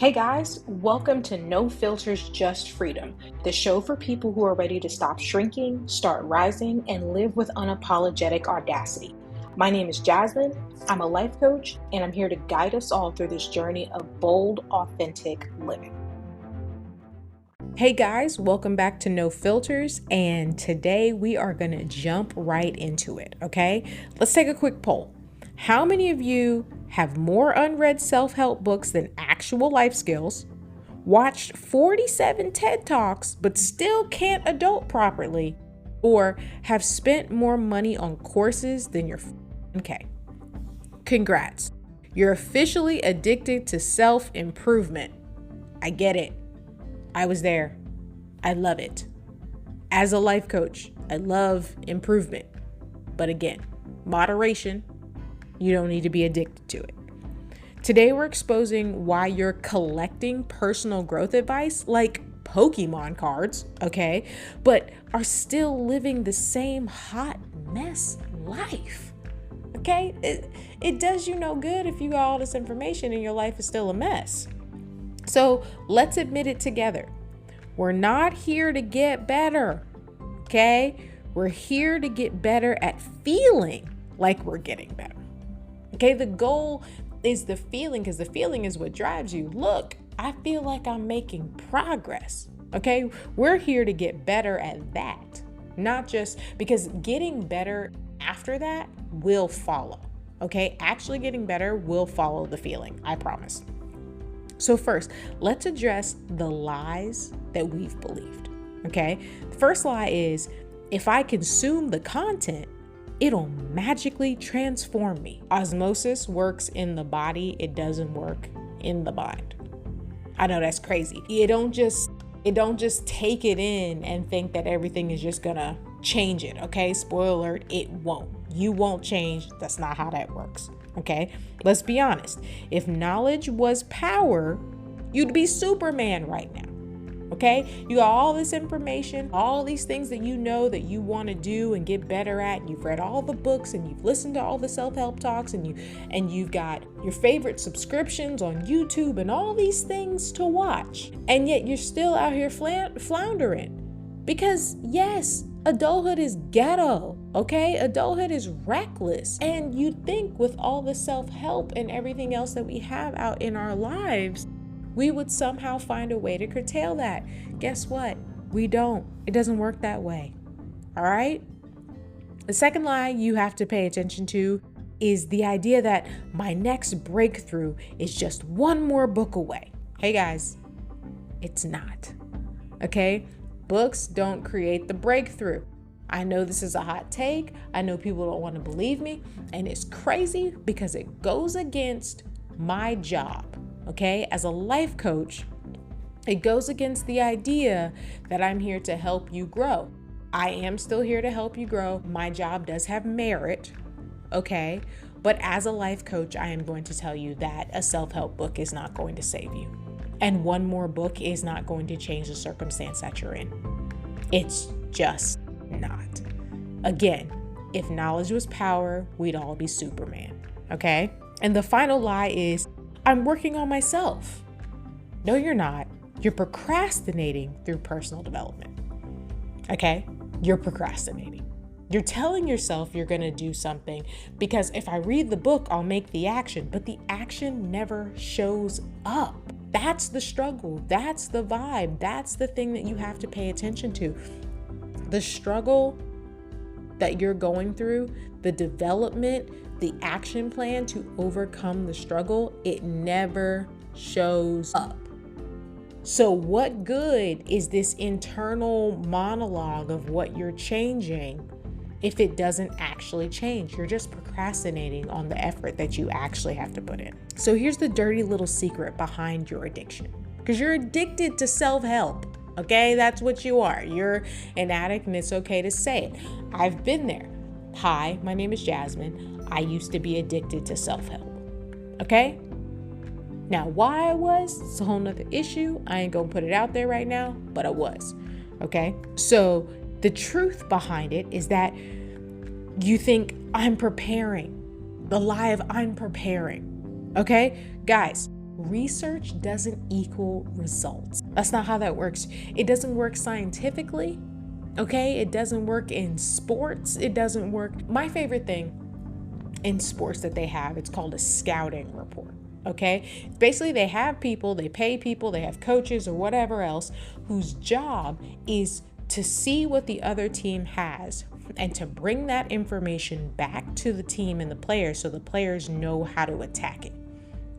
Hey guys, welcome to No Filters, Just Freedom, the show for people who are ready to stop shrinking, start rising, and live with unapologetic audacity. My name is Jasmine, I'm a life coach, and I'm here to guide us all through this journey of bold, authentic living. Hey guys, welcome back to No Filters, and today we are going to jump right into it, okay? Let's take a quick poll. How many of you have more unread self-help books than actual life skills, watched 47 TED Talks but still can't adult properly, or have spent more money on courses than your K? Congrats. You're officially addicted to self-improvement. I get it. I was there. I love it. As a life coach, I love improvement. But again, moderation. You don't need to be addicted to it. Today, we're exposing why you're collecting personal growth advice like Pokemon cards, okay, but are still living the same hot mess life, okay? It does you no good if you got all this information and your life is still a mess. So let's admit it together. We're not here to get better, okay? We're here to get better at feeling like we're getting better. Okay, the goal is the feeling, because the feeling is what drives you. Look, I feel like I'm making progress. Okay, we're here to get better at that, not just because getting better after that will follow. Okay, actually getting better will follow the feeling, I promise. So first, let's address the lies that we've believed. Okay, the first lie is if I consume the content, it'll magically transform me. Osmosis works in the body, it doesn't work in the mind. I know that's crazy. It don't just take it in and think that everything is just gonna change it, okay? Spoiler alert, it won't. You won't change. That's not how that works, okay? Let's be honest. If knowledge was power, you'd be Superman right now. Okay, you got all this information, all these things that you know that you want to do and get better at. You've read all the books and you've listened to all the self-help talks and you've got your favorite subscriptions on YouTube and all these things to watch. And yet you're still out here floundering. Because yes, adulthood is ghetto, okay? Adulthood is reckless. And you'd think with all the self-help and everything else that we have out in our lives, we would somehow find a way to curtail that. Guess what? We don't. It doesn't work that way. All right? The second lie you have to pay attention to is the idea that my next breakthrough is just one more book away. Hey guys, it's not. Okay? Books don't create the breakthrough. I know this is a hot take. I know people don't want to believe me. And it's crazy because it goes against my job. Okay, as a life coach, it goes against the idea that I'm here to help you grow. I am still here to help you grow. My job does have merit, okay? But as a life coach, I am going to tell you that a self-help book is not going to save you. And one more book is not going to change the circumstance that you're in. It's just not. Again, if knowledge was power, we'd all be Superman, okay? And the final lie is, I'm working on myself. No, you're not. You're procrastinating through personal development. Okay? You're procrastinating. You're telling yourself you're going to do something because if I read the book, I'll make the action, but the action never shows up. That's the struggle. That's the vibe. That's the thing that you have to pay attention to. The struggle that you're going through, the development, the action plan to overcome the struggle, it never shows up. So what good is this internal monologue of what you're changing if it doesn't actually change? You're just procrastinating on the effort that you actually have to put in. So here's the dirty little secret behind your addiction. Because you're addicted to self-help. Okay, that's what you are. You're an addict and it's okay to say it. I've been there. Hi, my name is Jasmine. I used to be addicted to self-help. Okay? Now, why I was, it's a whole nother issue. I ain't gonna put it out there right now, but I was. Okay? So the truth behind it is that you think I'm preparing. The lie of I'm preparing. Okay? Guys, research doesn't equal results. That's not how that works. It doesn't work scientifically, okay? It doesn't work in sports. It doesn't work. My favorite thing in sports that they have, it's called a scouting report, okay? Basically, they have people, they pay people, they have coaches or whatever else whose job is to see what the other team has and to bring that information back to the team and the players so the players know how to attack it.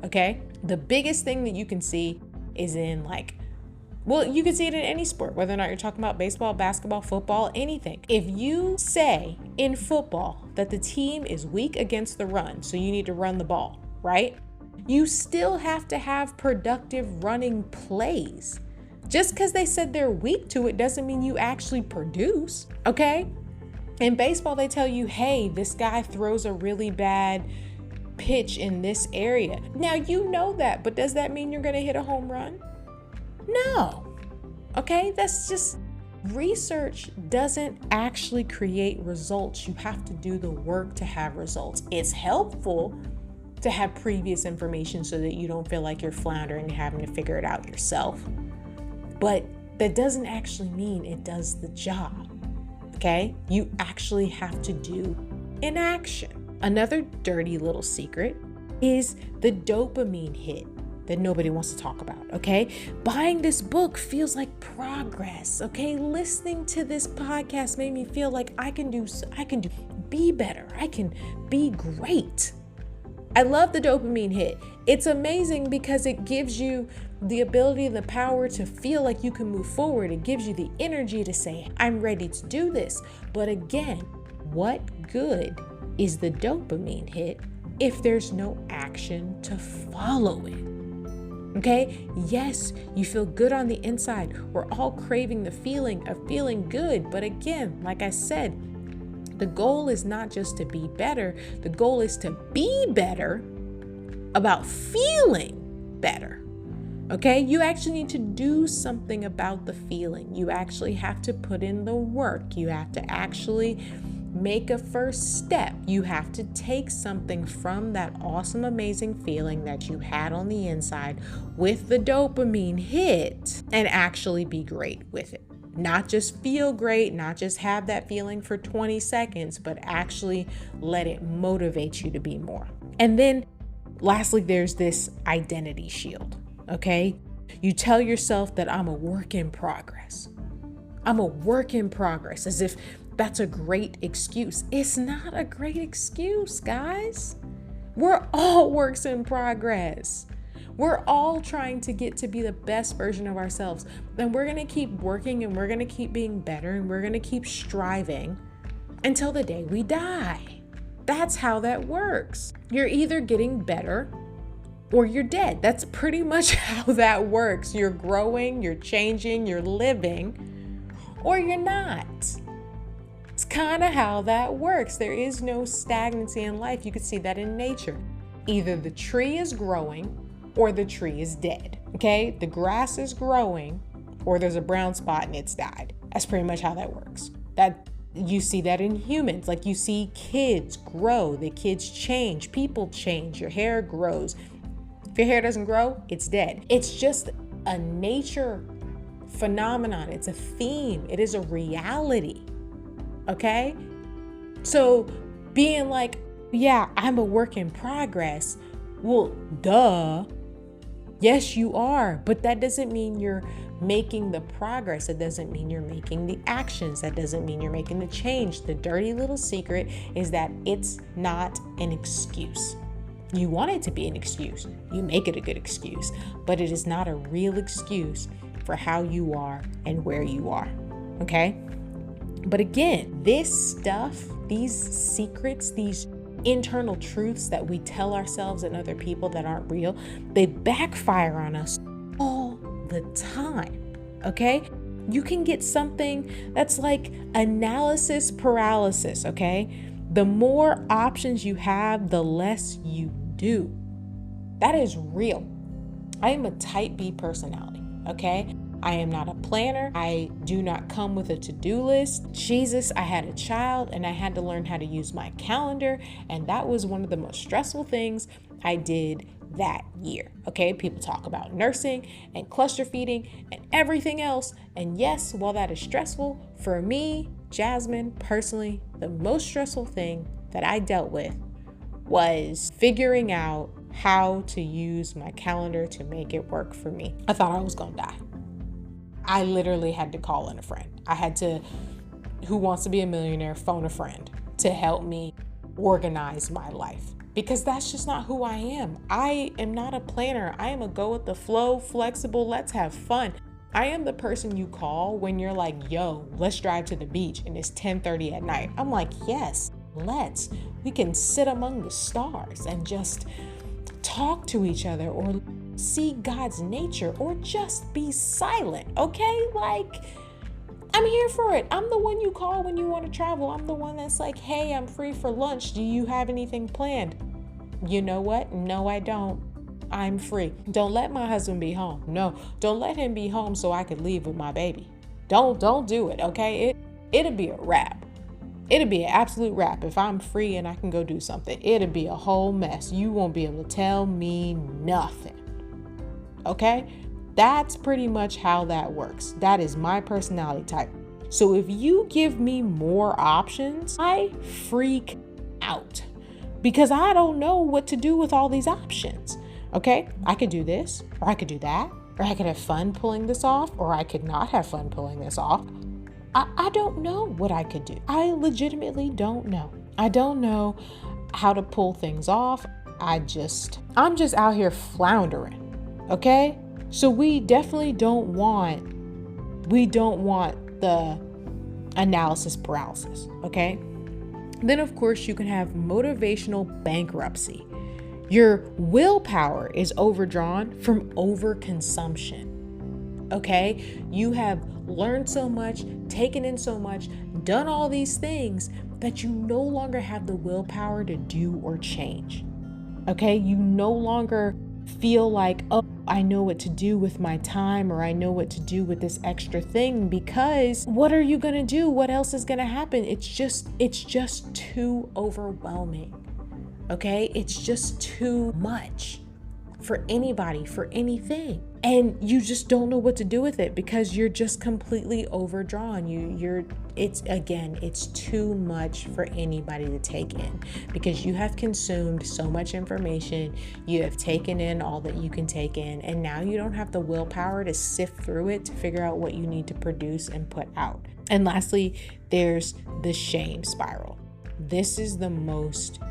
Okay? The biggest thing that you can see is in you can see it in any sport, whether or not you're talking about baseball, basketball, football, anything. If you say in football that the team is weak against the run, so you need to run the ball, right? You still have to have productive running plays. Just because they said they're weak to it doesn't mean you actually produce, okay? In baseball, they tell you, hey, this guy throws a really bad pitch in this area. Now, you know that, but does that mean you're going to hit a home run? No. Okay, that's just research doesn't actually create results. You have to do the work to have results. It's helpful to have previous information so that you don't feel like you're floundering and having to figure it out yourself. But that doesn't actually mean it does the job. Okay, you actually have to do an action. Another dirty little secret is the dopamine hit that nobody wants to talk about, okay? Buying this book feels like progress, okay? Listening to this podcast made me feel like I can be better. I can be great. I love the dopamine hit. It's amazing because it gives you the ability, the power to feel like you can move forward. It gives you the energy to say, I'm ready to do this. But again, what good is the dopamine hit if there's no action to follow it? Okay, yes, you feel good on the inside. We're all craving the feeling of feeling good. But again, like I said, the goal is not just to be better. The goal is to be better about feeling better. Okay, you actually need to do something about the feeling. You actually have to put in the work. You have to actually make a first step. You have to take something from that awesome, amazing feeling that you had on the inside with the dopamine hit and actually be great with it. Not just feel great, not just have that feeling for 20 seconds, but actually let it motivate you to be more. And then lastly, there's this identity shield, okay? You tell yourself that I'm a work in progress. I'm a work in progress, as if that's a great excuse. It's not a great excuse, guys. We're all works in progress. We're all trying to get to be the best version of ourselves. And we're going to keep working and we're going to keep being better and we're going to keep striving until the day we die. That's how that works. You're either getting better or you're dead. That's pretty much how that works. You're growing, you're changing, you're living, or you're not. It's kind of how that works. There is no stagnancy in life. You can see that in nature. Either the tree is growing or the tree is dead, okay? The grass is growing or there's a brown spot and it's died. That's pretty much how that works. That you see that in humans. Like you see kids grow, the kids change, people change, your hair grows. If your hair doesn't grow, it's dead. It's just a nature phenomenon. It's a theme. It is a reality. Okay? So being like, yeah, I'm a work in progress. Well, duh. Yes, you are. But that doesn't mean you're making the progress. It doesn't mean you're making the actions. That doesn't mean you're making the change. The dirty little secret is that it's not an excuse. You want it to be an excuse. You make it a good excuse, but it is not a real excuse for how you are and where you are. Okay? But again, this stuff, these secrets, these internal truths that we tell ourselves and other people that aren't real, they backfire on us all the time. Okay? You can get something that's like analysis paralysis. Okay? The more options you have, the less you do. That is real. I am a type B personality. Okay? I am not a planner. I do not come with a to-do list. Jesus, I had a child and I had to learn how to use my calendar. And that was one of the most stressful things I did that year. Okay, people talk about nursing and cluster feeding and everything else. And yes, while that is stressful, for me, Jasmine, personally, the most stressful thing that I dealt with was figuring out how to use my calendar to make it work for me. I thought I was gonna die. I literally had to call in a friend. I had to, Who Wants to Be a Millionaire, phone a friend to help me organize my life, because that's just not who I am. I am not a planner. I am a go with the flow, flexible, let's have fun. I am the person you call when you're like, yo, let's drive to the beach and it's 10:30 at night. I'm like, yes, let's. We can sit among the stars and just talk to each other or see God's nature or just be silent, okay? Like, I'm here for it. I'm the one you call when you want to travel. I'm the one that's like, hey, I'm free for lunch. Do you have anything planned? You know what? No, I don't. I'm free. Don't let my husband be home. No, don't let him be home so I could leave with my baby. Don't do it, okay? It'll be a wrap. It'll be an absolute wrap if I'm free and I can go do something. It'll be a whole mess. You won't be able to tell me nothing. Okay? That's pretty much how that works. That is my personality type. So if you give me more options, I freak out because I don't know what to do with all these options. Okay? I could do this, or I could do that, or I could have fun pulling this off, or I could not have fun pulling this off. I don't know what I could do. I legitimately don't know. I don't know how to pull things off. I'm just out here floundering. Okay? So we definitely don't want the analysis paralysis, okay? Then of course you can have motivational bankruptcy. Your willpower is overdrawn from overconsumption. Okay? You have learned so much, taken in so much, done all these things that you no longer have the willpower to do or change. Okay? You no longer feel like, oh, I know what to do with my time, or I know what to do with this extra thing, because what are you going to do? What else is going to happen? It's just too overwhelming. Okay? It's just too much for anybody, for anything. And you just don't know what to do with it because you're just completely overdrawn. It's too much for anybody to take in because you have consumed so much information. You have taken in all that you can take in, and now you don't have the willpower to sift through it to figure out what you need to produce and put out. And lastly, there's the shame spiral. This is the most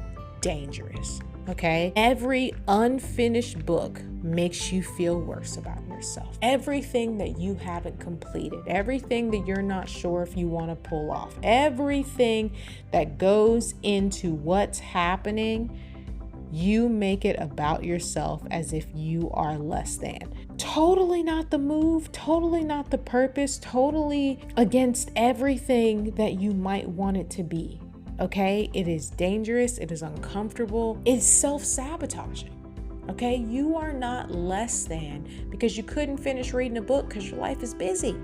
dangerous. Okay? Every unfinished book makes you feel worse about yourself. Everything that you haven't completed, everything that you're not sure if you want to pull off, everything that goes into what's happening, you make it about yourself as if you are less than. Totally not the move, totally not the purpose, totally against everything that you might want it to be. Okay, it is dangerous, it is uncomfortable, it's self-sabotaging. Okay, you are not less than because you couldn't finish reading a book because your life is busy.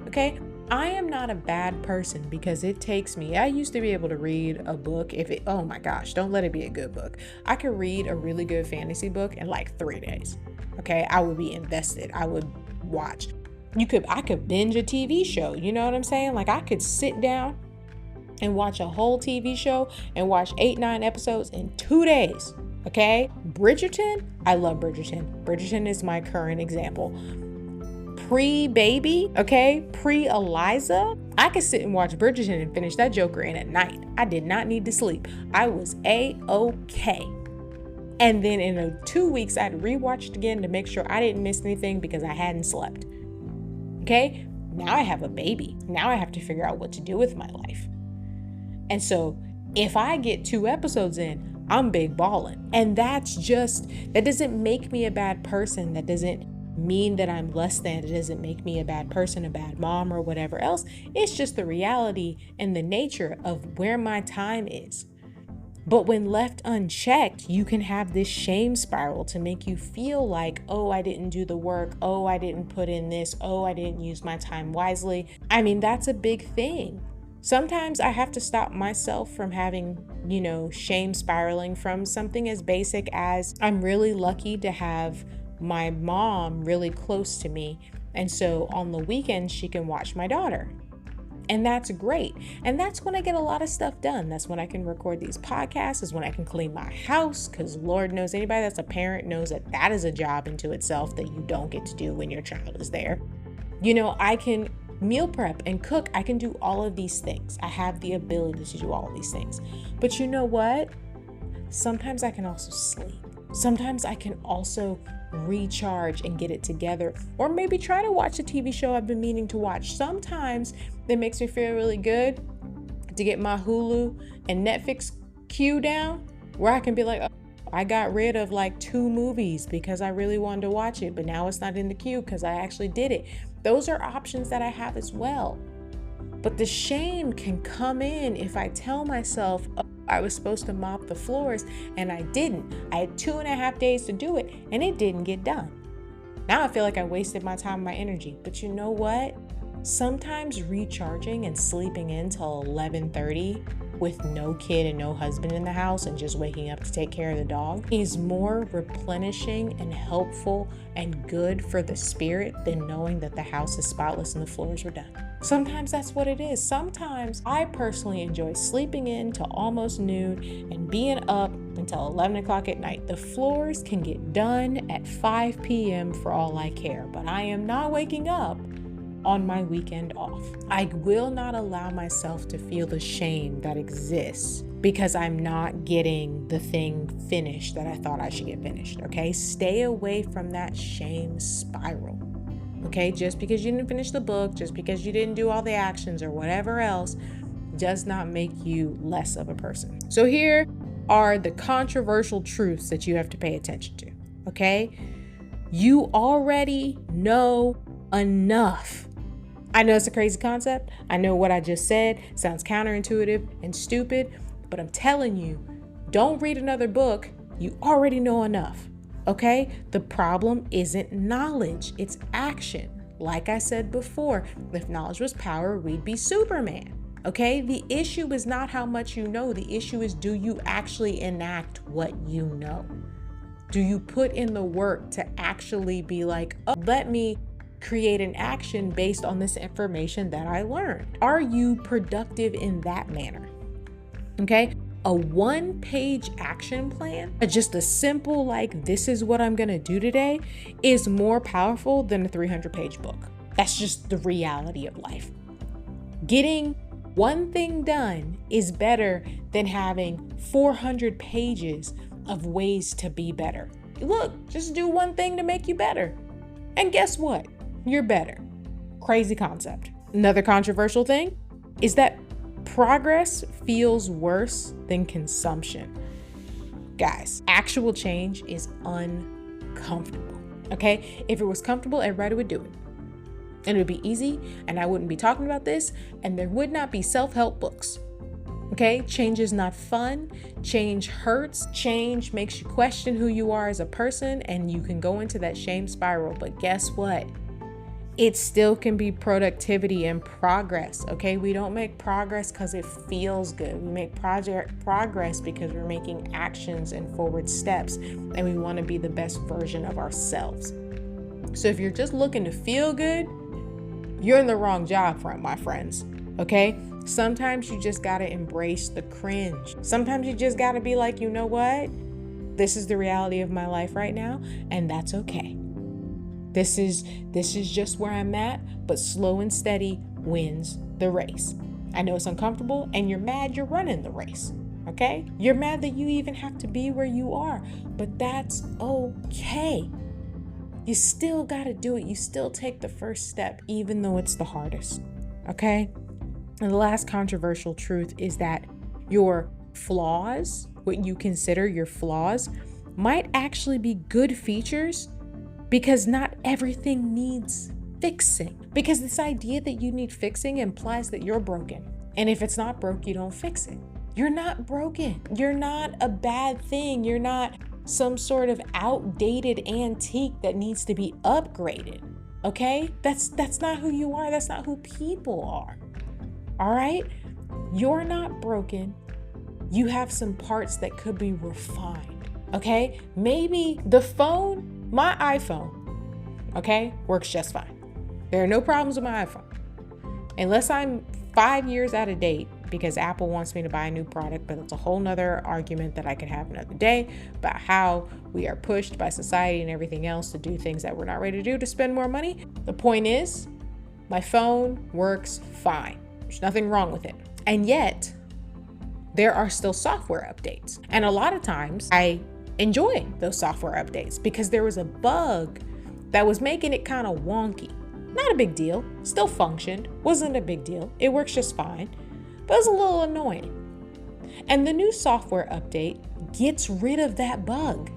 Okay, I am not a bad person because it takes me, I used to be able to read a book oh my gosh, don't let it be a good book. I could read a really good fantasy book in like 3 days. Okay, I would be invested, I would watch. I could binge a TV show, you know what I'm saying? Like I could sit down and watch a whole TV show and watch 8-9 episodes in 2 days. Okay? Bridgerton, I love Bridgerton. Bridgerton is my current example. Pre-baby, okay? Pre-Eliza, I could sit and watch Bridgerton and finish that joker in at night. I did not need to sleep. I was A-okay. And then in 2 weeks, I'd rewatch it again to make sure I didn't miss anything because I hadn't slept. Okay? Now I have a baby. Now I have to figure out what to do with my life. And so if I get 2 episodes in, I'm big balling. And that doesn't make me a bad person. That doesn't mean that I'm less than. It doesn't make me a bad person, a bad mom, or whatever else. It's just the reality and the nature of where my time is. But when left unchecked, you can have this shame spiral to make you feel like, oh, I didn't do the work. Oh, I didn't put in this. Oh, I didn't use my time wisely. I mean, that's a big thing. Sometimes I have to stop myself from having, shame spiraling from something as basic as I'm really lucky to have my mom really close to me. And so on the weekends, she can watch my daughter. And that's great. And that's when I get a lot of stuff done. That's when I can record these podcasts, is when I can clean my house, because Lord knows anybody that's a parent knows that that is a job into itself that you don't get to do when your child is there. I can meal prep and cook. I can do all of these things. I have the ability to do all of these things. But you know what? Sometimes I can also sleep. Sometimes I can also recharge and get it together, or maybe try to watch a TV show I've been meaning to watch. Sometimes it makes me feel really good to get my Hulu and Netflix queue down, where I can be like, oh, I got rid of like 2 movies because I really wanted to watch it, but now it's not in the queue because I actually did it. Those are options that I have as well. But the shame can come in if I tell myself, oh, I was supposed to mop the floors and I didn't. I had 2.5 days to do it and it didn't get done. Now I feel like I wasted my time and my energy. But you know what? Sometimes recharging and sleeping in till 11:30 with no kid and no husband in the house and just waking up to take care of the dog is more replenishing and helpful and good for the spirit than knowing that the house is spotless and the floors were done. Sometimes that's what it is. Sometimes I personally enjoy sleeping in till almost noon and being up until 11 o'clock at night. The floors can get done at 5 p.m. for all I care, but I am not waking up on my weekend off. I will not allow myself to feel the shame that exists because I'm not getting the thing finished that I thought I should get finished, okay? Stay away from that shame spiral, okay? Just because you didn't finish the book, just because you didn't do all the actions or whatever else, does not make you less of a person. So here are the controversial truths that you have to pay attention to, okay? You already know enough. I know it's a crazy concept. I know what I just said sounds counterintuitive and stupid, but I'm telling you, don't read another book. You already know enough, okay? The problem isn't knowledge, it's action. Like I said before, if knowledge was power, we'd be Superman, okay? The issue is not how much you know. The issue is, do you actually enact what you know? Do you put in the work to actually be like, oh, let me create an action based on this information that I learned? Are you productive in that manner? Okay. A 1-page action plan, just a simple, like, this is what I'm going to do today, is more powerful than a 300-page book. That's just the reality of life. Getting one thing done is better than having 400 pages of ways to be better. Look, just do one thing to make you better. And guess what? You're better. Crazy concept. Another controversial thing is that progress feels worse than consumption. Guys, actual change is uncomfortable. Okay? If it was comfortable, everybody would do it. And it would be easy, and I wouldn't be talking about this, and there would not be self-help books. Okay? Change is not fun. Change hurts. Change makes you question who you are as a person, and you can go into that shame spiral. But guess what? It still can be productivity and progress, okay? We don't make progress because it feels good. We make progress because we're making actions and forward steps, and we want to be the best version of ourselves. So if you're just looking to feel good, you're in the wrong job front, my friends, okay? Sometimes you just got to embrace the cringe. Sometimes you just got to be like, you know what? This is the reality of my life right now, and that's okay. This is just where I'm at, but slow and steady wins the race. I know it's uncomfortable, and you're mad you're running the race, okay? You're mad that you even have to be where you are, but that's okay. You still got to do it. You still take the first step, even though it's the hardest, okay? And the last controversial truth is that your flaws, what you consider your flaws, might actually be good features, because not everything needs fixing. Because this idea that you need fixing implies that you're broken. And if it's not broke, you don't fix it. You're not broken. You're not a bad thing. You're not some sort of outdated antique that needs to be upgraded. Okay? That's not who you are. That's not who people are. All right? You're not broken. You have some parts that could be refined, okay? Maybe the phone, my iPhone, okay, works just fine. There are no problems with my iPhone. Unless I'm 5 years out of date because Apple wants me to buy a new product, but it's a whole nother argument that I could have another day about how we are pushed by society and everything else to do things that we're not ready to do to spend more money. The point is, my phone works fine. There's nothing wrong with it. And yet, there are still software updates. And a lot of times I enjoy those software updates because there was a bug that was making it kind of wonky. Not a big deal, still functioned, wasn't a big deal. It works just fine, but it was a little annoying. And the new software update gets rid of that bug.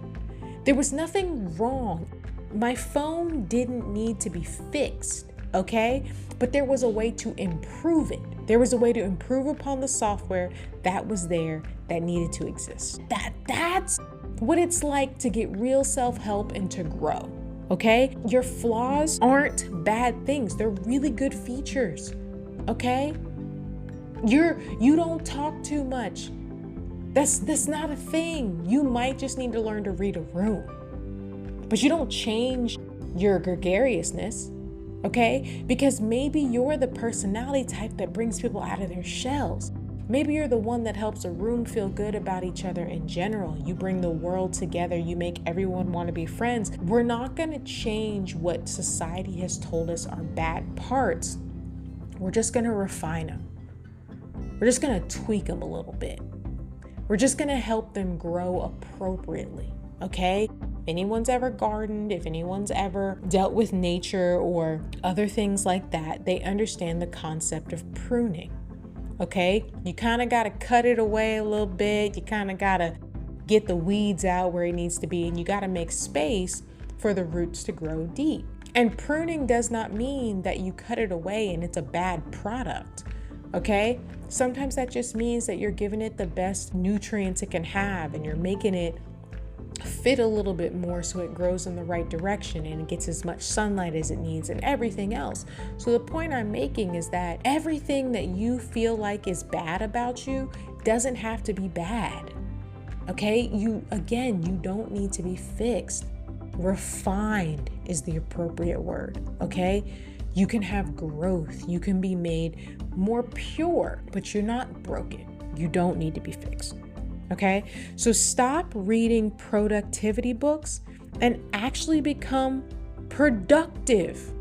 There was nothing wrong. My phone didn't need to be fixed, okay? But there was a way to improve it. There was a way to improve upon the software that was there that needed to exist. That's what it's like to get real self-help and to grow. Okay? Your flaws aren't bad things. They're really good features. Okay? You don't talk too much. That's not a thing. You might just need to learn to read a room. But you don't change your gregariousness. Okay? Because maybe you're the personality type that brings people out of their shells. Maybe you're the one that helps a room feel good about each other in general. You bring the world together. You make everyone want to be friends. We're not going to change what society has told us are bad parts. We're just going to refine them. We're just going to tweak them a little bit. We're just going to help them grow appropriately. Okay? If anyone's ever gardened, if anyone's ever dealt with nature or other things like that, they understand the concept of pruning. Okay, you kind of got to cut it away a little bit. You kind of got to get the weeds out where it needs to be, and you got to make space for the roots to grow deep. And pruning does not mean that you cut it away and it's a bad product. Okay, sometimes that just means that you're giving it the best nutrients it can have, and you're making it fit a little bit more so it grows in the right direction and it gets as much sunlight as it needs and everything else. So the point I'm making is that everything that you feel like is bad about you doesn't have to be bad. Okay? You don't need to be fixed. Refined is the appropriate word. Okay? You can have growth. You can be made more pure, but you're not broken. You don't need to be fixed. Okay, so stop reading productivity books and actually become productive.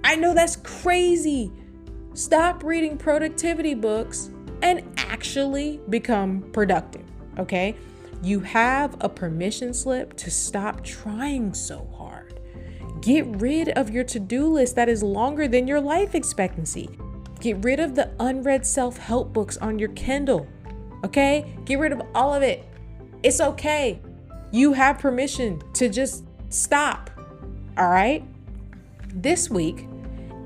I know that's crazy. Stop reading productivity books and actually become productive. Okay, you have a permission slip to stop trying so hard. Get rid of your to-do list that is longer than your life expectancy. Get rid of the unread self-help books on your Kindle. Okay? Get rid of all of it. It's okay. You have permission to just stop. All right? This week,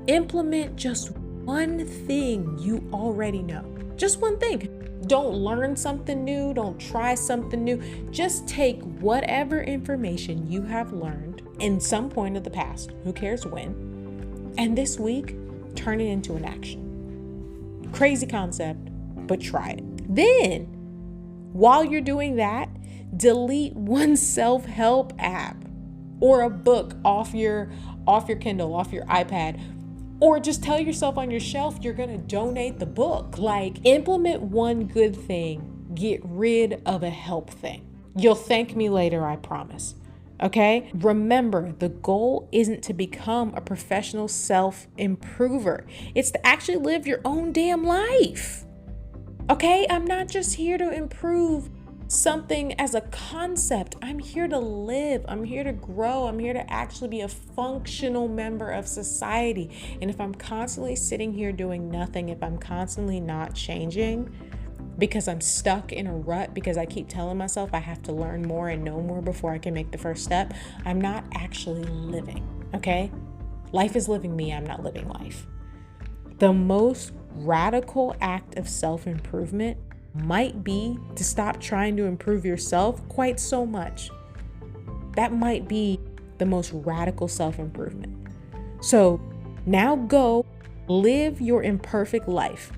implement just one thing you already know. Just one thing. Don't learn something new. Don't try something new. Just take whatever information you have learned in some point of the past, who cares when, and this week, turn it into an action. Crazy concept, but try it. Then, while you're doing that, delete one self-help app or a book off your Kindle, off your iPad, or just tell yourself on your shelf you're going to donate the book. Like, implement one good thing, get rid of a help thing. You'll thank me later, I promise. Okay? Remember, the goal isn't to become a professional self-improver. It's to actually live your own damn life. Okay, I'm not just here to improve something as a concept. I'm here to live. I'm here to grow. I'm here to actually be a functional member of society. And if I'm constantly sitting here doing nothing, if I'm constantly not changing because I'm stuck in a rut, because I keep telling myself I have to learn more and know more before I can make the first step, I'm not actually living. Okay? Life is living me. I'm not living life. The most radical act of self-improvement might be to stop trying to improve yourself quite so much. That might be the most radical self-improvement. So now go live your imperfect life.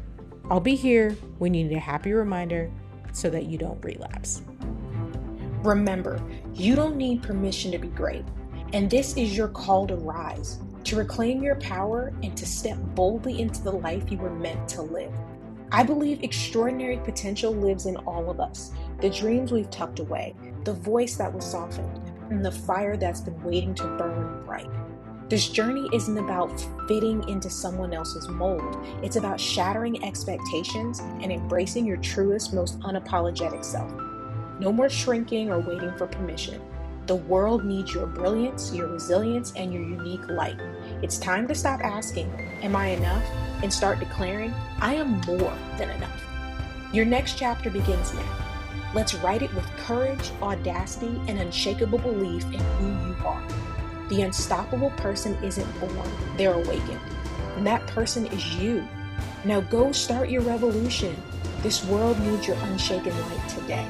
I'll be here when you need a happy reminder so that you don't relapse. Remember, you don't need permission to be great, and this is your call to rise, to reclaim your power, and to step boldly into the life you were meant to live. I believe extraordinary potential lives in all of us, the dreams we've tucked away, the voice that was softened, and the fire that's been waiting to burn bright. This journey isn't about fitting into someone else's mold. It's about shattering expectations and embracing your truest, most unapologetic self. No more shrinking or waiting for permission. The world needs your brilliance, your resilience, and your unique light. It's time to stop asking, "Am I enough?" and start declaring, "I am more than enough." Your next chapter begins now. Let's write it with courage, audacity, and unshakable belief in who you are. The unstoppable person isn't born, they're awakened. And that person is you. Now go start your revolution. This world needs your unshaken light today.